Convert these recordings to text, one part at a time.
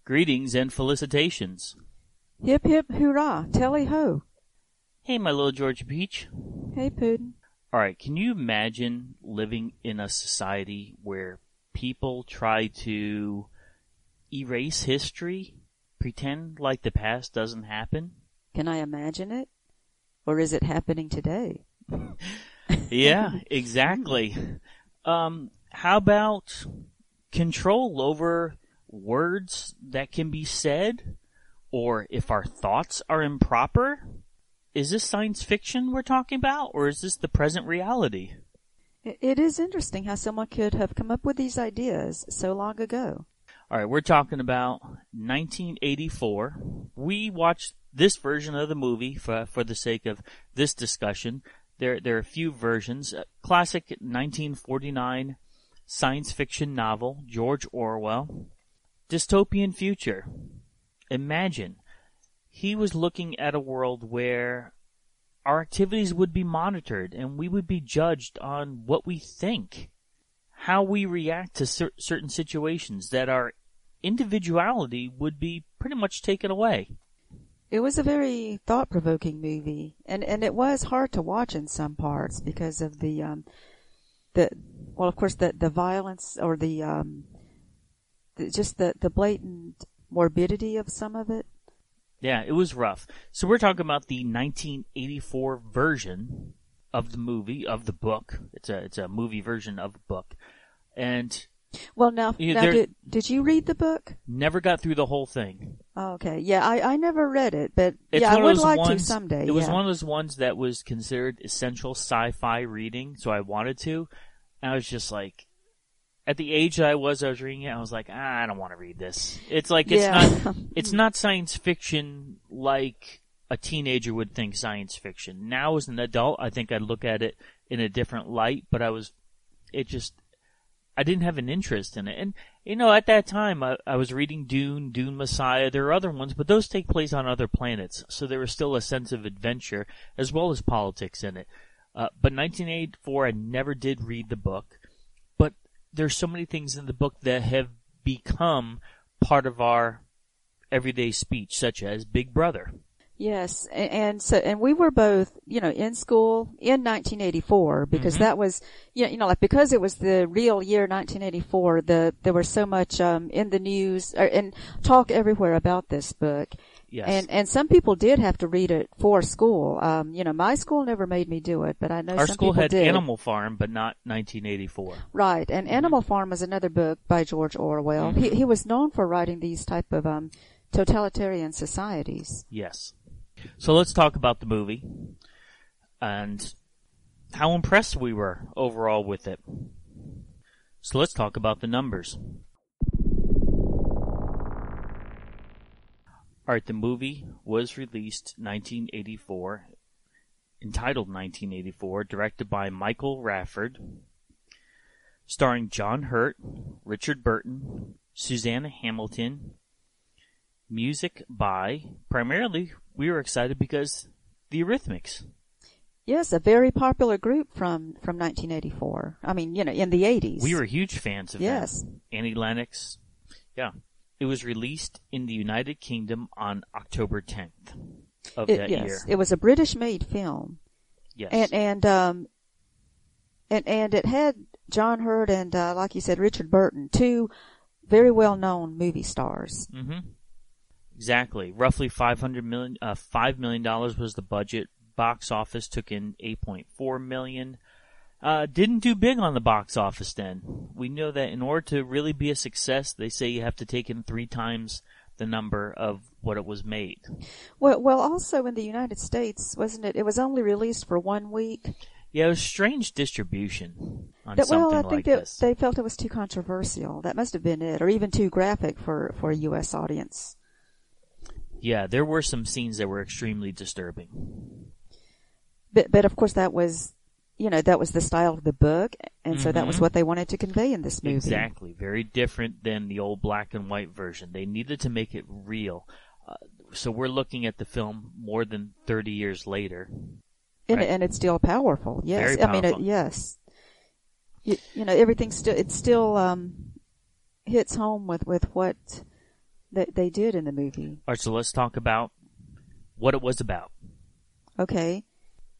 Greetings and felicitations. Hip, hip, hurrah, tally-ho. Hey, my little Georgia Peach. Hey, Puddin'. All right, can you imagine living in a society where people try to erase history, pretend like the past doesn't happen? Can I imagine it? Or is it happening today? Yeah, exactly. How about control over words that can be said? Or if our thoughts are improper? Is this science fiction we're talking about, or is this the present reality? It is interesting how someone could have come up with these ideas so long ago. All right, we're talking about 1984. We watched this version of the movie for the sake of this discussion. There are a few versions. Classic 1949 science fiction novel, George Orwell. Dystopian future. Imagine, he was looking at a world where our activities would be monitored and we would be judged on what we think, how we react to certain situations, that our individuality would be pretty much taken away. It was a very thought-provoking movie, and it was hard to watch in some parts because of the violence or the blatant morbidity of some of it. Yeah, it was rough. So we're talking about the 1984 version of the movie, of the book. It's a movie version of the book. And well, did you read the book? Never got through the whole thing. Oh, okay. Yeah, I never read it, but I would like to someday. It was one of those ones that was considered essential sci-fi reading, so I wanted to. And I was just like, at the age that I was reading it, I was like, I don't want to read this. It's like, it's not science fiction like a teenager would think science fiction. Now as an adult, I think I'd look at it in a different light, but I didn't have an interest in it. And, at that time, I was reading Dune Messiah. There are other ones, but those take place on other planets. So there was still a sense of adventure as well as politics in it. But 1984, I never did read the book. There's so many things in the book that have become part of our everyday speech, such as Big Brother. Yes, and we were both, in school in 1984 because that was, because it was the real year 1984. There was so much in the news and talk everywhere about this book. Yes. And some people did have to read it for school. My school never made me do it, but I know our some school people had did. Animal Farm, but not 1984. Right, and Animal Farm was another book by George Orwell. He was known for writing these type of totalitarian societies. Yes. So let's talk about the movie and how impressed we were overall with it. So let's talk about the numbers. All right, the movie was released 1984, entitled 1984, directed by Michael Rafford, starring John Hurt, Richard Burton, Susanna Hamilton. Music by, primarily, we were excited because the Eurythmics. Yes, a very popular group from 1984. I mean, in the 80s. We were huge fans of yes. them. Annie Lennox. Yeah. It was released in the United Kingdom on October 10th of that year. It was a British-made film. Yes. And it had John Hurt and, like you said, Richard Burton, two very well-known movie stars. Mm-hmm. Exactly. Roughly $5 million was the budget. Box office took in $8.4 million. Didn't do big on the box office then. We know that in order to really be a success, they say you have to take in 3 times the number of what it was made. Well, also in the United States, wasn't it? It was only released for 1 week. Yeah, it was strange distribution on something like this. Well, I think they felt it was too controversial. That must have been it, or even too graphic for a U.S. audience. Yeah, there were some scenes that were extremely disturbing. But of course that was the style of the book, and so that was what they wanted to convey in this movie. Exactly. Very different than the old black and white version. They needed to make it real. So we're looking at the film more than 30 years later. Right? And it's still powerful. Yes. Very powerful. I mean, yes. Everything still hits home with what They did in the movie. All right, so let's talk about what it was about. Okay.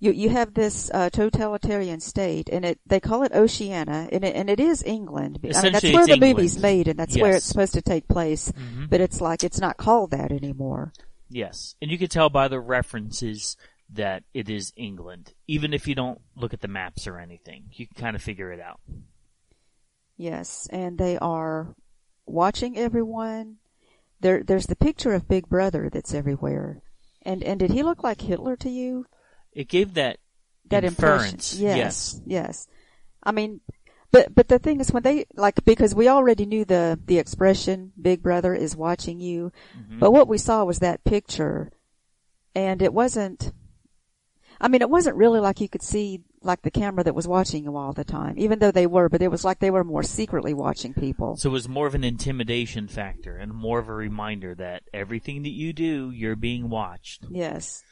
You have this totalitarian state, and they call it Oceania, and it is England. I mean, that's where the movie's made, and that's where it's supposed to take place. Mm-hmm. But it's like it's not called that anymore. Yes, and you can tell by the references that it is England, even if you don't look at the maps or anything. You can kind of figure it out. Yes, and they are watching everyone. There's the picture of Big Brother that's everywhere. And did he look like Hitler to you? It gave that inference. Yes. I mean, but the thing is when they, because we already knew the expression, Big Brother is watching you, mm-hmm. but what we saw was that picture, and it wasn't really like you could see, like the camera that was watching you all the time, even though they were, but it was like they were more secretly watching people. So it was more of an intimidation factor and more of a reminder that everything that you do, you're being watched. Yes.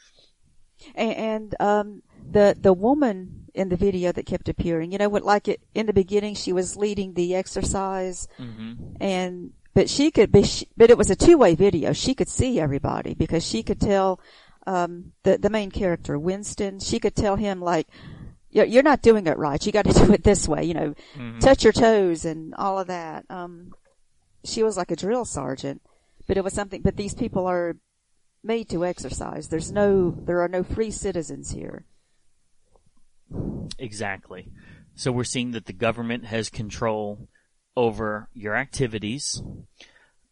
And the woman in the video that kept appearing, in the beginning she was leading the exercise, mm-hmm. But it was a two-way video. She could see everybody because she could tell, the main character, Winston, she could tell him you're not doing it right. You got to do it this way, mm-hmm. touch your toes and all of that. She was like a drill sergeant, but it was something, but these people are made to exercise. There are no free citizens here. Exactly. So we're seeing that the government has control over your activities.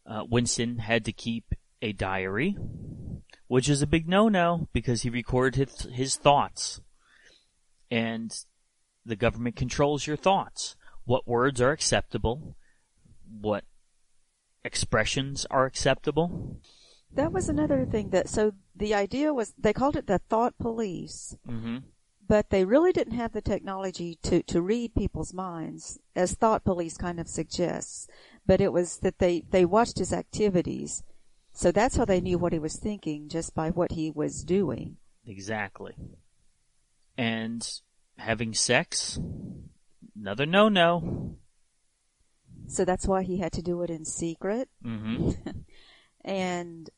Winston had to keep a diary, which is a big no-no because he recorded his thoughts. And the government controls your thoughts. What words are acceptable? What expressions are acceptable? That was another thing so the idea was, they called it the thought police, mm-hmm. but they really didn't have the technology to read people's minds, as thought police kind of suggests, but it was that they watched his activities, so that's how they knew what he was thinking, just by what he was doing. Exactly. And having sex, another no-no. So that's why he had to do it in secret. Mm-hmm. And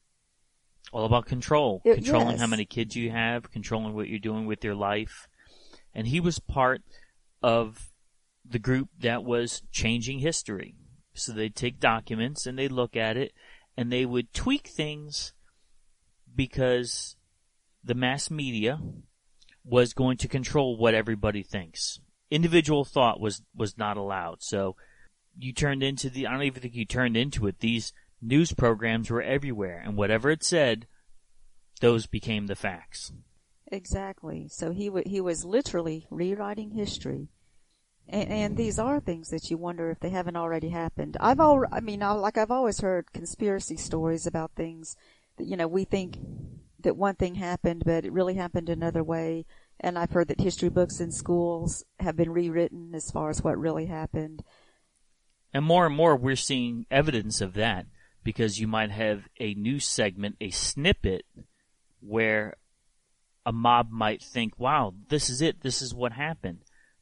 all about controlling yes. how many kids you have, controlling what you're doing with your life. And he was part of the group that was changing history. So they'd take documents and they'd look at it and they would tweak things because the mass media was going to control what everybody thinks. Individual thought was not allowed. So I don't even think you turned into it. These news programs were everywhere, and whatever it said, those became the facts. Exactly. So he was literally rewriting history, and these are things that you wonder if they haven't already happened. I've always heard conspiracy stories about things that we think that one thing happened, but it really happened another way. And I've heard that history books in schools have been rewritten as far as what really happened. And more we're seeing evidence of that. Because you might have a news segment, a snippet, where a mob might think, wow, this is it, this is what happened.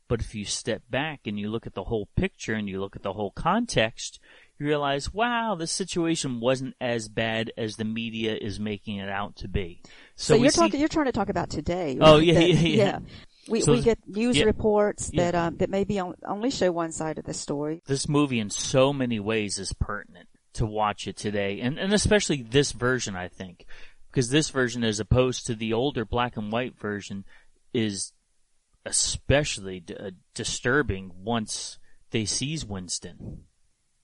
But if you step back and you look at the whole picture and you look at the whole context, you realize, wow, this situation wasn't as bad as the media is making it out to be. So you're trying to talk about today. Right? Oh, yeah. We get news reports that maybe only show one side of the story. This movie in so many ways is pertinent to watch it today, and especially this version, I think, because this version, as opposed to the older black and white version, is especially disturbing once they seize Winston.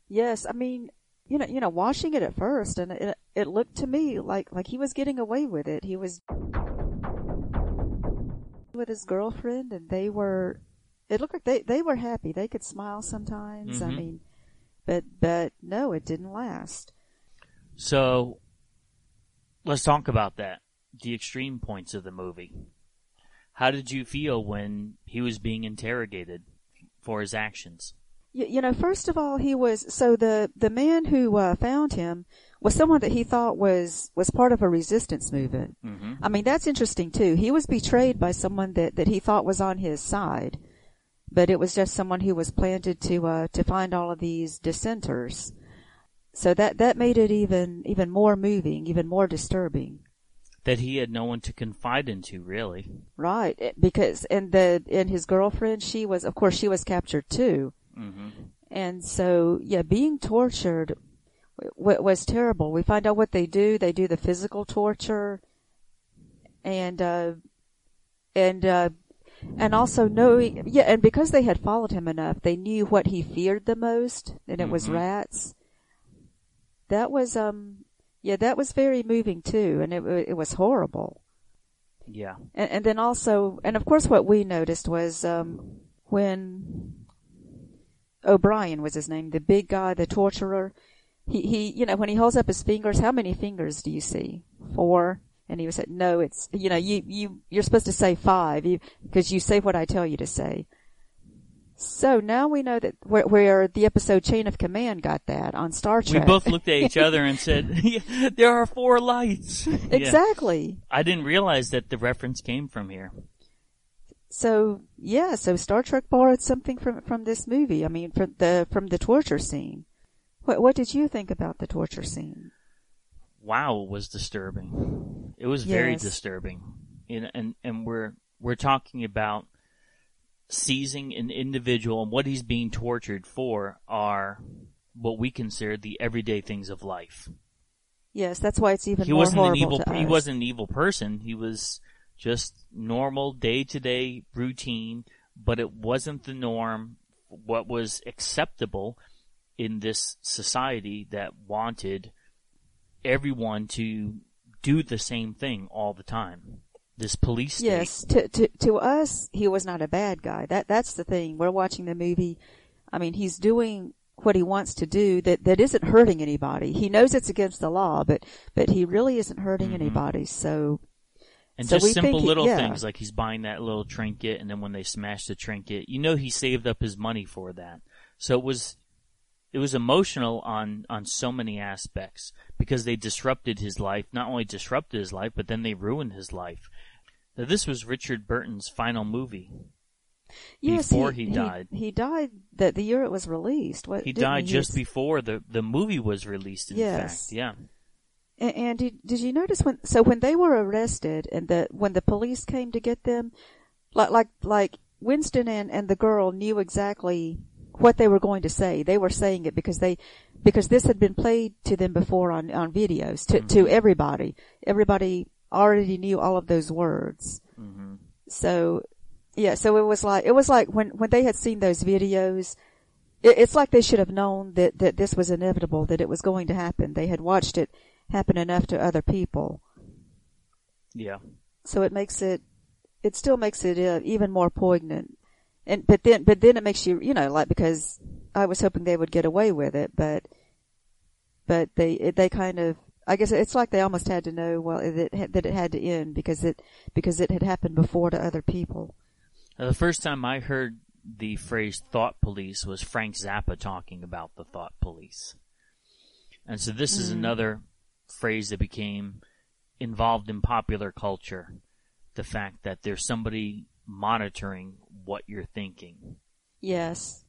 Yes, I mean, watching it at first, and it looked to me like he was getting away with it. He was with his girlfriend, and it looked like they were happy. They could smile sometimes. Mm-hmm. I mean, but no, it didn't last. So let's talk about that. The extreme points of the movie. How did you feel when he was being interrogated for his actions? First of all, the man who found him was someone that he thought was part of a resistance movement. Mm-hmm. I mean, that's interesting too. He was betrayed by someone that he thought was on his side, but it was just someone who was planted to find all of these dissenters. So that made it even more moving, even more disturbing. That he had no one to confide into, really. Right, because and his girlfriend, she was captured too. Mm-hmm. And so, yeah, being tortured was terrible. We find out what they do. They do the physical torture, and also knowing, yeah, and because they had followed him enough, they knew what he feared the most, and it was rats. That was, that was very moving too, and it was horrible. Yeah. And then also, and of course what we noticed was, when O'Brien was his name, the big guy, the torturer, he, when he holds up his fingers, how many fingers do you see? 4? And he said, no, it's, you're supposed to say 5, because you say what I tell you to say. So now we know that where the episode Chain of Command got that on Star Trek. We both looked at each other and said, yeah, there are 4 lights. Exactly. Yeah. I didn't realize that the reference came from here. So Star Trek borrowed something from this movie. I mean, from the torture scene. What did you think about the torture scene? Wow, it was disturbing. It was very disturbing. And we're talking about seizing an individual, and what he's being tortured for are what we consider the everyday things of life. Yes, that's why it's even more horrible to us. He wasn't an evil person. He was just normal day-to-day routine, but it wasn't the norm. What was acceptable in this society that wanted everyone to do the same thing all the time. This police state. Yes, to us, he was not a bad guy. That's the thing. We're watching the movie. I mean, he's doing what he wants to do that isn't hurting anybody. He knows it's against the law, but he really isn't hurting anybody. So, and just simple little things like he's buying that little trinket, and then when they smash the trinket, he saved up his money for that. So it was emotional on so many aspects because they disrupted his life. Not only disrupted his life, but then they ruined his life. Now, this was Richard Burton's final movie. Yes, before he died. He died the year it was released. He died just before the movie was released, in fact. Yeah. And did you notice when they were arrested and when the police came to get them, like Winston and the girl knew exactly what they were going to say. They were saying it because this had been played to them before on videos to everybody. Everybody already knew all of those words. Mm-hmm. So it was like when they had seen those videos, it's like they should have known that this was inevitable, that it was going to happen. They had watched it happen enough to other people. Yeah. So it still makes it even more poignant. But then it makes you, because I was hoping they would get away with it, but they kind of, I guess it's like they almost had to know, that it had to end because it had happened before to other people. Now, the first time I heard the phrase thought police was Frank Zappa talking about the thought police. And so this is another phrase that became involved in popular culture. The fact that there's somebody monitoring what you're thinking. Yes.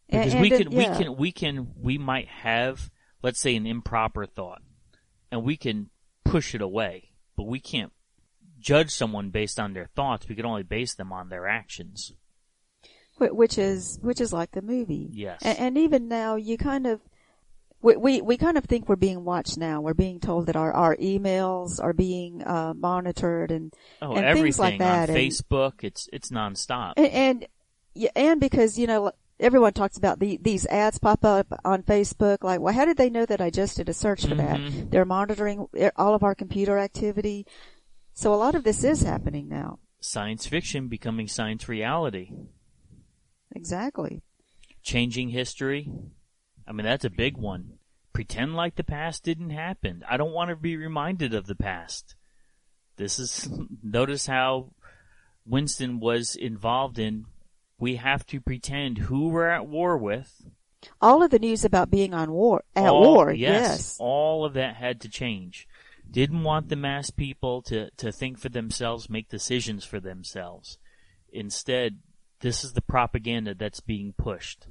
Because we might have, let's say, an improper thought, and we can push it away, but we can't judge someone based on their thoughts. We can only base them on their actions. Which is like the movie. Yes. And even now, you kind of, we kind of think we're being watched now. We're being told that our emails are being monitored and things like that. On Facebook, it's nonstop. And because, everyone talks about these ads pop up on Facebook. Like, well, how did they know that I just did a search for that? They're monitoring all of our computer activity. So a lot of this is happening now. Science fiction becoming science reality. Exactly. Changing history. I mean, that's a big one. Pretend like the past didn't happen. I don't want to be reminded of the past. Notice how Winston was involved in, we have to pretend who we're at war with. All of the news about being at war, yes. All of that had to change. Didn't want the mass people to think for themselves, make decisions for themselves. Instead, this is the propaganda that's being pushed.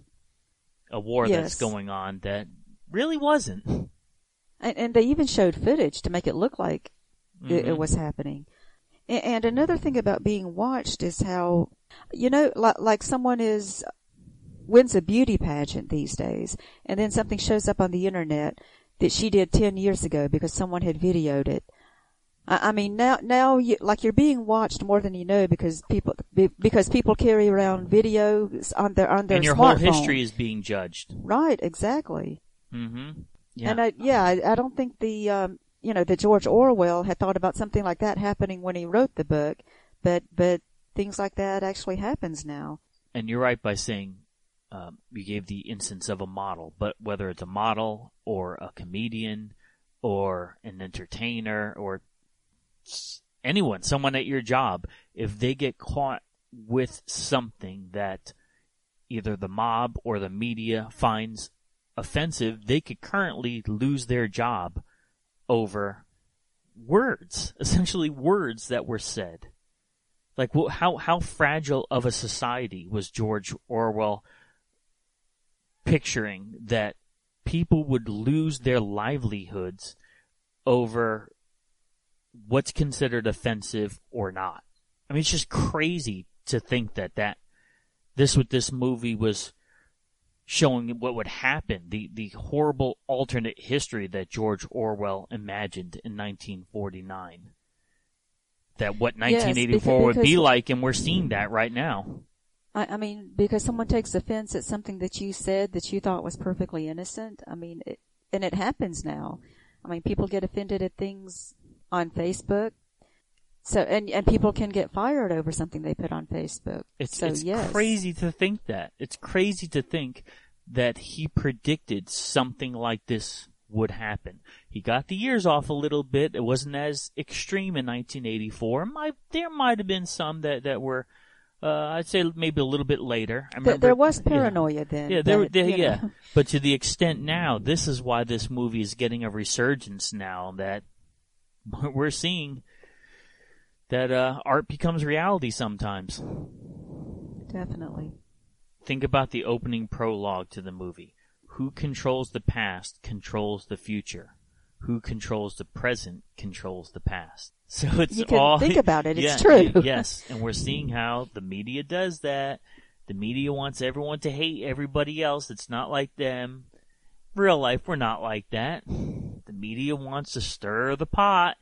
A war that's going on that really wasn't. And they even showed footage to make it look like it was happening. And another thing about being watched is how, like someone wins a beauty pageant these days, and then something shows up on the internet that she did 10 years ago because someone had videoed it. I mean, now you're being watched more than you know because people carry around videos on their and your smartphone. whole history is being judged. Right, exactly. Mm-hmm. Yeah. And I don't think that George Orwell had thought about something like that happening when he wrote the book, but things like that actually happens now. And you're right by saying you gave the instance of a model, but whether it's a model or a comedian or an entertainer or anyone, someone at your job, if they get caught with something that either the mob or the media finds offensive, they could currently lose their job over words, essentially words that were said. Like, how fragile of a society was George Orwell picturing that people would lose their livelihoods over what's considered offensive or not? I mean, it's just crazy to think that this movie was showing what would happen, the horrible alternate history that George Orwell imagined in 1949. That what 1984 would be like, and we're seeing that right now. I mean, because someone takes offense at something that you said that you thought was perfectly innocent. I mean, it happens now. I mean, people get offended at things on Facebook. So, and people can get fired over something they put on Facebook. It's yes. crazy to think that. It's crazy to think that he predicted something like this would happen. He got the years off a little bit. It wasn't as extreme in 1984. There might have been some that were, I'd say maybe a little bit later. I remember, there was paranoia then. Yeah, But to the extent now, this is why this movie is getting a resurgence now, that we're seeing that art becomes reality sometimes. Definitely. Think about the opening prologue to the movie. Who controls the past controls the future. Who controls the present controls the past. So it's you can think about it. It's true. Yes, and we're seeing how the media does that. The media wants everyone to hate everybody else. It's not like them. Real life, we're not like that. The media wants to stir the pot.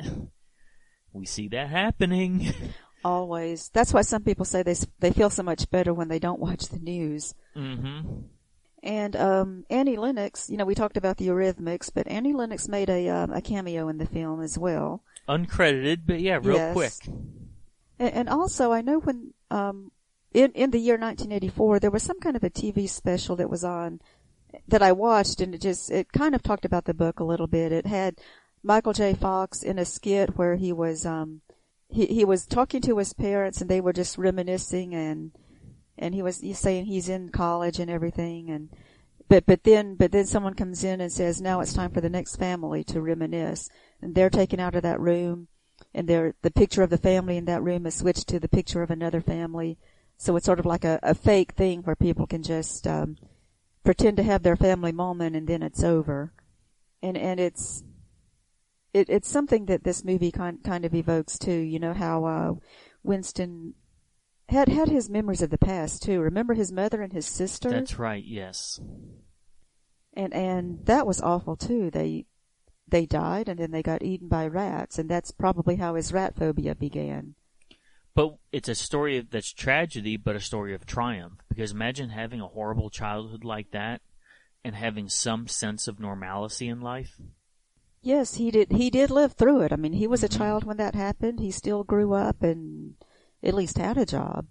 We see that happening. Always. That's why some people say they feel so much better when they don't watch the news. Mm-hmm. And Annie Lennox, we talked about the Eurythmics, but Annie Lennox made a cameo in the film as well. Uncredited, but yeah, real quick. And also, I know when in the year 1984, there was some kind of a TV special that was on that I watched, and it kind of talked about the book a little bit. It had Michael J. Fox in a skit where he was he was talking to his parents, and they were just reminiscing, and he's saying he's in college and everything, and but then someone comes in and says, now it's time for the next family to reminisce, and they're taken out of that room, and the picture of the family in that room is switched to the picture of another family. So it's sort of like a fake thing where people can just pretend to have their family moment, and then it's over. And it's something that this movie kind of evokes too. How Winston had his memories of the past too. Remember his mother and his sister? That's right. Yes. And that was awful too. They died, and then they got eaten by rats, and that's probably how his rat phobia began. But it's a story that's tragedy, but a story of triumph. Because imagine having a horrible childhood like that and having some sense of normalcy in life. Yes, he did. He did live through it. I mean, he was a child when that happened. He still grew up and at least had a job.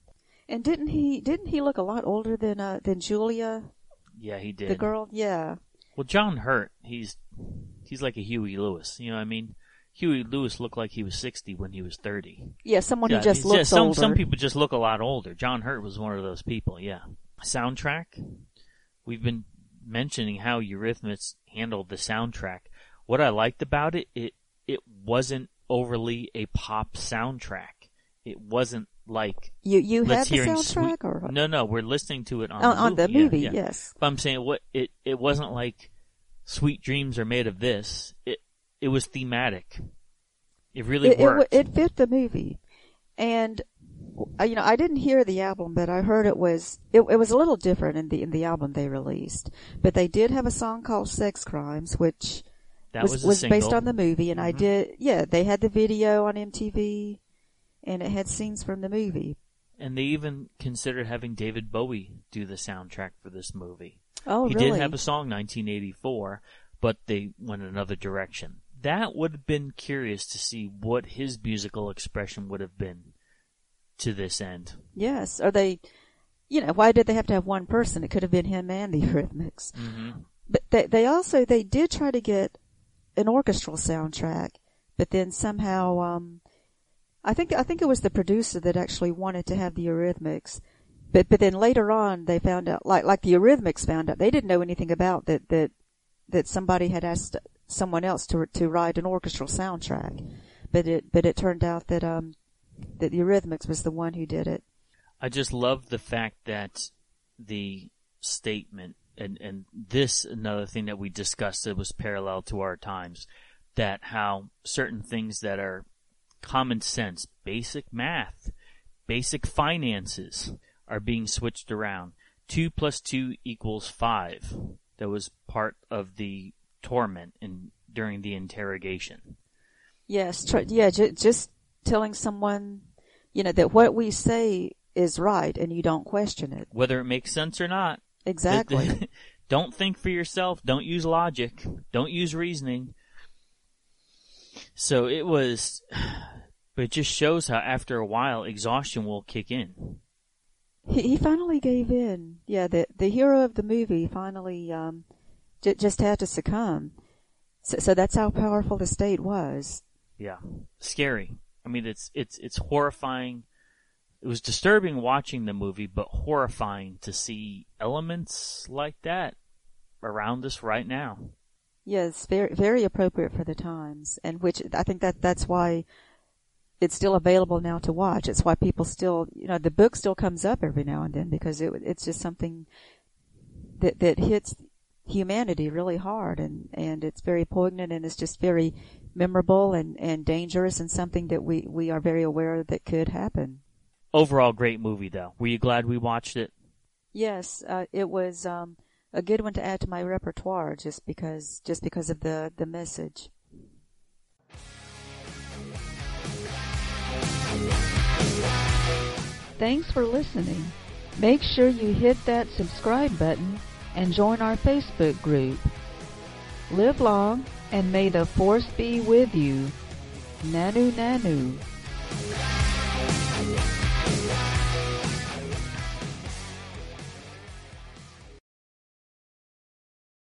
And didn't he look a lot older than Julia? Yeah, he did. The girl, yeah. Well, John Hurt, he's like a Huey Lewis. You know what I mean? Huey Lewis looked like he was 60 when he was 30. Yeah, someone who just looks older. Some people just look a lot older. John Hurt was one of those people, yeah. Soundtrack? We've been mentioning how Eurythmics handled the soundtrack. What I liked about it wasn't overly a pop soundtrack. It wasn't like you had the soundtrack, or no, we're listening to it on the movie. The movie, yeah. yes. But I'm saying it wasn't like Sweet Dreams Are Made of This, it was thematic. It really worked. It fit the movie. And, I didn't hear the album, but I heard it was a little different in the album they released. But they did have a song called Sex Crimes, which was based on the movie. And they had the video on MTV, and it had scenes from the movie. And they even considered having David Bowie do the soundtrack for this movie. Oh, he really? He did have a song, 1984, but they went another direction. That would have been curious to see what his musical expression would have been to this end. Yes. Or they, why did they have to have one person? It could have been him and the Eurythmics. Mm-hmm. But they did try to get an orchestral soundtrack, but then somehow, I think it was the producer that actually wanted to have the Eurythmics. But then later on they found out, like the Eurythmics found out, they didn't know anything about that somebody had asked someone else to write an orchestral soundtrack. But it turned out that the Eurythmics was the one who did it. I just love the fact that the statement, and this, another thing that we discussed that was parallel to our times, that how certain things that are common sense, basic math, basic finances are being switched around. 2 + 2 = 5. That was part of the torment during the interrogation. Yes, just telling someone, that what we say is right and you don't question it. Whether it makes sense or not. Exactly. Don't think for yourself. Don't use logic. Don't use reasoning. So but it just shows how after a while exhaustion will kick in. He finally gave in. Yeah, the hero of the movie finally just had to succumb. So that's how powerful the state was. Yeah, scary. I mean, it's horrifying. It was disturbing watching the movie, but horrifying to see elements like that around us right now. Yes, very, very appropriate for the times, and which I think that's why it's still available now to watch. It's why people still, the book still comes up every now and then because it's just something that hits humanity really hard, and it's very poignant, and it's just very memorable and dangerous, and something that we are very aware that could happen. Overall, great movie, though. Were you glad we watched it? Yes, it was a good one to add to my repertoire, just because of the message. Thanks for listening. Make sure you hit that subscribe button and join our Facebook group. Live long, and may the force be with you. Nanu Nanu.